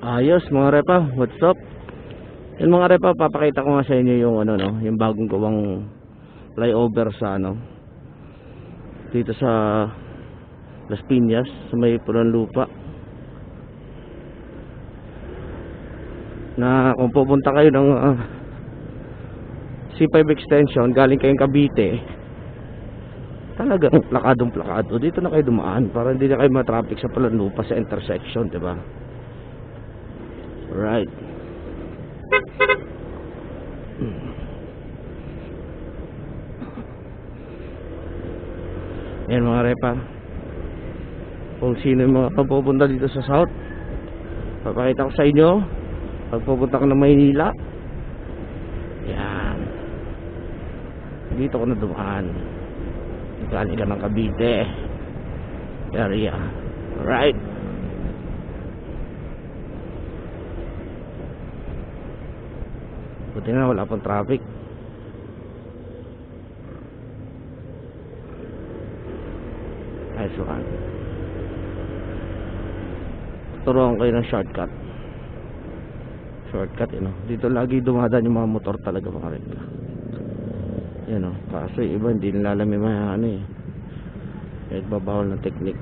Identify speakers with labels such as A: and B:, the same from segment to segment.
A: Ayos mga repa, what's up? Yung mga repa, papakita ko nga sa inyo yung ano no, yung bagong gawang flyover sa ano dito sa Las Piñas, sa may Pulang Lupa. Na kung pupunta kayo ng C5 extension galing kayong Cavite, talagang plakado dito na kayo dumaan para hindi na kayo matraffic sa Pulang Lupa sa intersection, di ba? Right. Yan mga repa, kung sino yung mga pupunta dito sa South, papakita ko sa inyo pag pupunta ka ng Maynila. Yan, dito ko na dumaan galing ka ng Cavite area. Alright, buti na wala pang traffic. Ayos one. Turuan kayo ng shortcut. Yun o. Dito lagi dumadaan yung mga motor talaga mga rin. Yan o. Kaso yung iba hindi nilalam yung mga ano eh. Nagbabawal ng technique.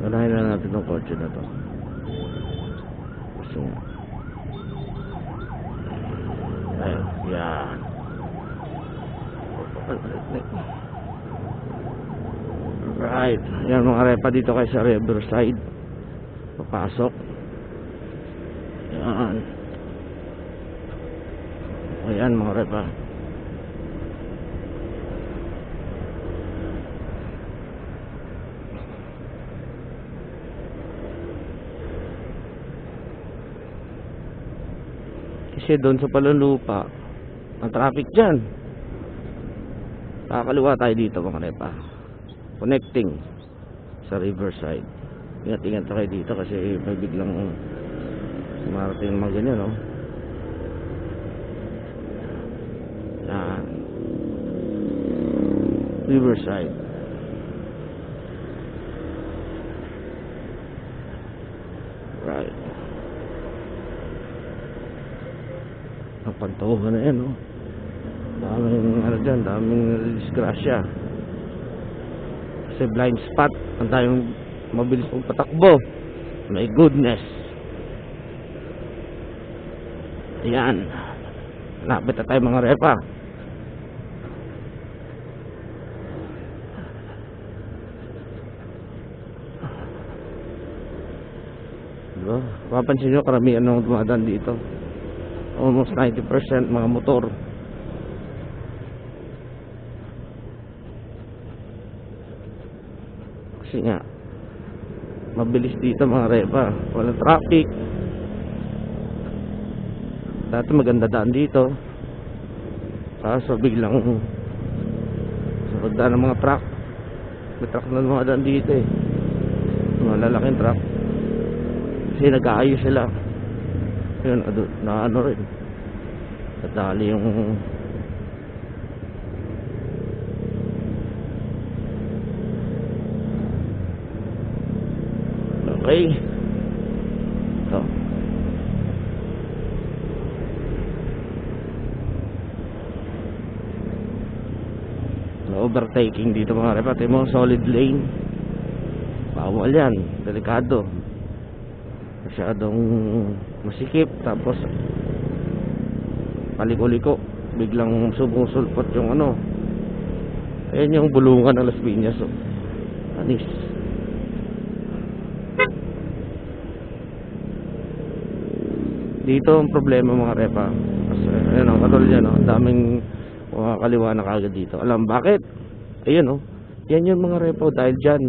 A: Unahin na natin itong kotse na to. So, ayun, yan. Right, yan mga repa, dito kayo sa Riverside. Papasok. Yan. Ayan mga repa. Kasi doon sa Pulang Lupa ang traffic dyan. Kakaliwa tayo dito mga repa, connecting sa Riverside. Ingat-ingat tayo dito kasi may biglang marating mga ganyan no? Yan, Riverside. Right, ang pantawa na yan no? Daming ano dyan, daming disgrasya kasi blind spot. Ang tayong mabilis pong patakbo. My goodness. Ayan, lapit na tayo mga repa. Diba? Papansin nyo karamihan ng dumadaan dito, almost 90% mga motor. Kasi nga mabilis dito mga repa, walang traffic. Dati maganda daan dito, kaso biglang sa pagdaan ng mga truck, may truck na mga daan dito eh, mga lalaking truck, kasi nag-aayos sila. Yun, na ano rin, nadali yung okay. Ito na overtaking dito mga repa. Ito mo, solid lane, bawal yan, delikado, masyadong masikip. Tapos paliko-liko, biglang sumusulpot yung ano. Ayan yung bulungan ng Las Piñas oh. Anis. Dito ang problema mga repa, kasi ayun ang katulad yan ang daming mga kaliwa na kagad dito. Alam bakit? Ayun oh, yan yung mga repa dahil dyan,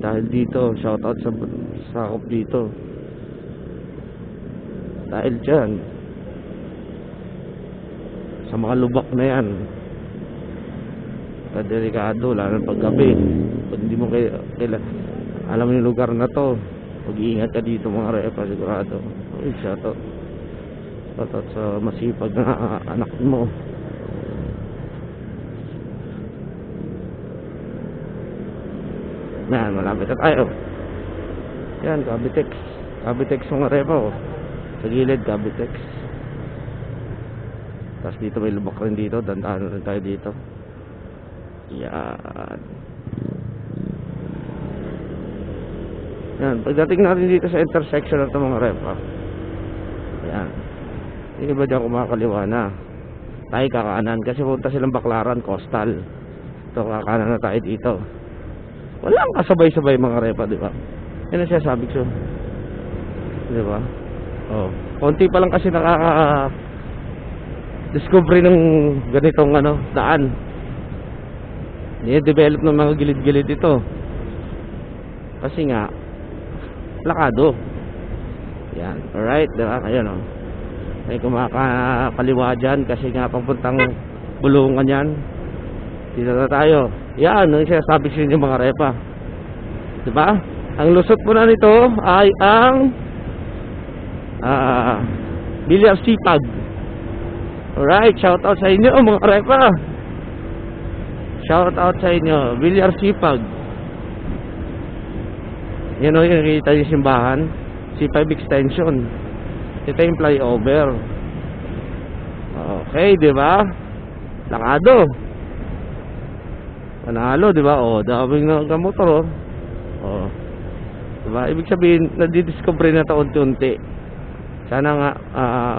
A: dahil dito. Shoutout sa sakop dito. dahil dyan sa mga lubak na yan. Delikado lalo pag gabi. Pag hindi mo alam mo yung lugar na to, mag-iingat ka dito mga repa, sigurado. Shoutout sa masipag na anak mo. Yan, malapit na tayo. Yan, Cavitex mga repa, oh. Sa gilid, Cavitex. Tapos dito may lubak rin dito, dandahan rin tayo dito. Yan. Yan, pagdating natin dito sa intersection na ito mga repa, yan, yung iba dyan kumakaliwa na, tayo kakanan kasi punta silang Baclaran, Coastal. Ito, kakanan na tayo dito. Walang kasabay-sabay mga repa, di ba? Yan ang sinasabi ko, di ba? Oh, konti pa lang kasi discovery ng ganitong daan. I-develop ng mga gilid-gilid ito kasi nga lakado. Yan, alright, diba? Ayan, oh. May kumakaliwa dyan kasi nga papuntang Bulungan yan. Dito na tayo. Yan, ang sinasabi sa inyo mga repa, diba? Ang lusot po na nito ay ang Bilyar Sipag. Alright, shout out sa inyo mga repa. Shout out sa inyo, Bilyar Sipag. Yan o, yung nakikita yung simbahan, C5 extension. Ito yung flyover. Okay, di ba? Lakado. Panalo, di ba? O, daming nakamotor, o. Di ba? Ibig sabihin, nadidiscover na ito unti-unti. Sana nga,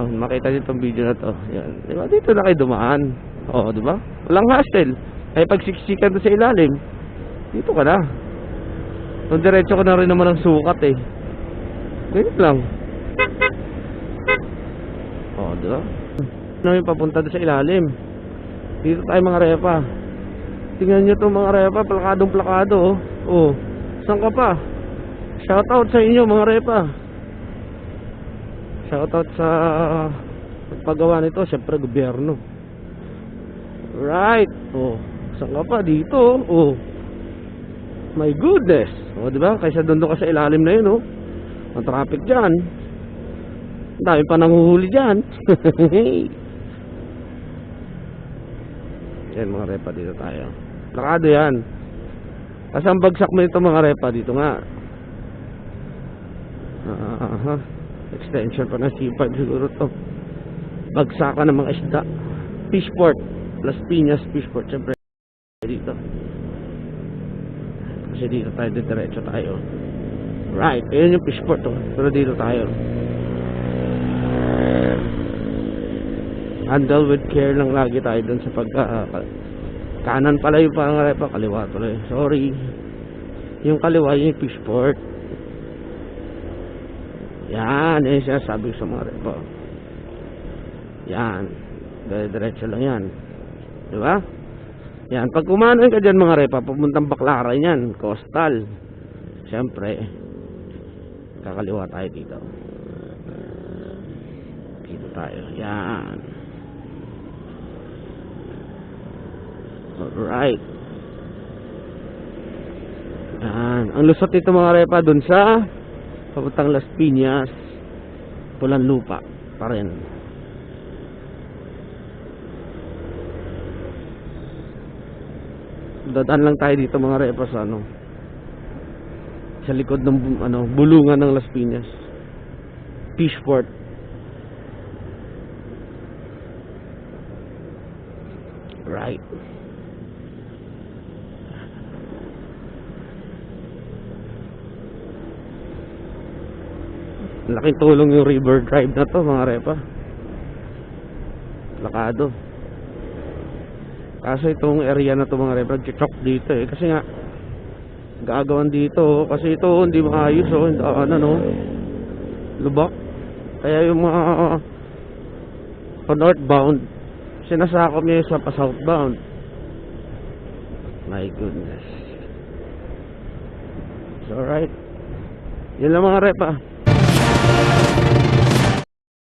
A: makita nyo itong video na to. Yan. Di ba? Dito na kayo dumaan. O, di ba? Walang hassle. Ay pagsiksikan doon sa ilalim, dito ka na. Nung diretso ko na rin naman ang sukat eh. Ganyan lang. O, di ba? Ano yung papunta doon sa ilalim? Dito tayo mga repa. Tingnan nyo itong mga repa, plakadong plakado. Oh, saan ka pa? Shoutout sa inyo mga repa. Shoutout sa pagpagawa nito, syempre gobyerno. Right. Oh, saan ka pa? Dito. Oh, my goodness. O, di ba? Kaysa doon ka sa ilalim na yun, oh. Ang traffic dyan. Ang dami pa nanguhuli dyan. Yan mga repa, dito tayo. Plakado yan. Kasi ang bagsak mo ito mga repa, dito nga. Extension pa ng C5 siguro to. Bagsakan ng mga isda. Fishport. Las Piñas Fishport. Siyempre dito. Kasi dito tayo, diretso tayo. Right, ayun yung fishport to. Pero dito tayo. Handle with care lang lagi tayo dun sa kanan pala yung pangarepa, kaliwa tuloy. Sorry. Yung kaliwa yung fishport. Yan, yun siya sabi sa mga repa. Yan. Diretso lang yan. Diba? Yan, pag kumanan ka dyan mga repa, papuntang Baclaran yan, Coastal. Siyempre, kakaliwa tayo dito. Dito tayo. Yan. Alright. Yan. Ang lusot nito mga repa dun sa papuntang Las Piñas, Pulan Lupa pa rin. Dadaan lang tayo dito mga repa sa sa likod ng bulungan ng Las Piñas, Fishport. Right. Laking tulong yung river drive na to mga repa. Lakado. Kaso itong area na to mga repa, nag-chok dito eh. Kasi nga gagawan dito kasi ito hindi maayos lubak. Kaya yung mga northbound sinasakop niya sa southbound. My goodness. It's alright. Yun lang mga repa.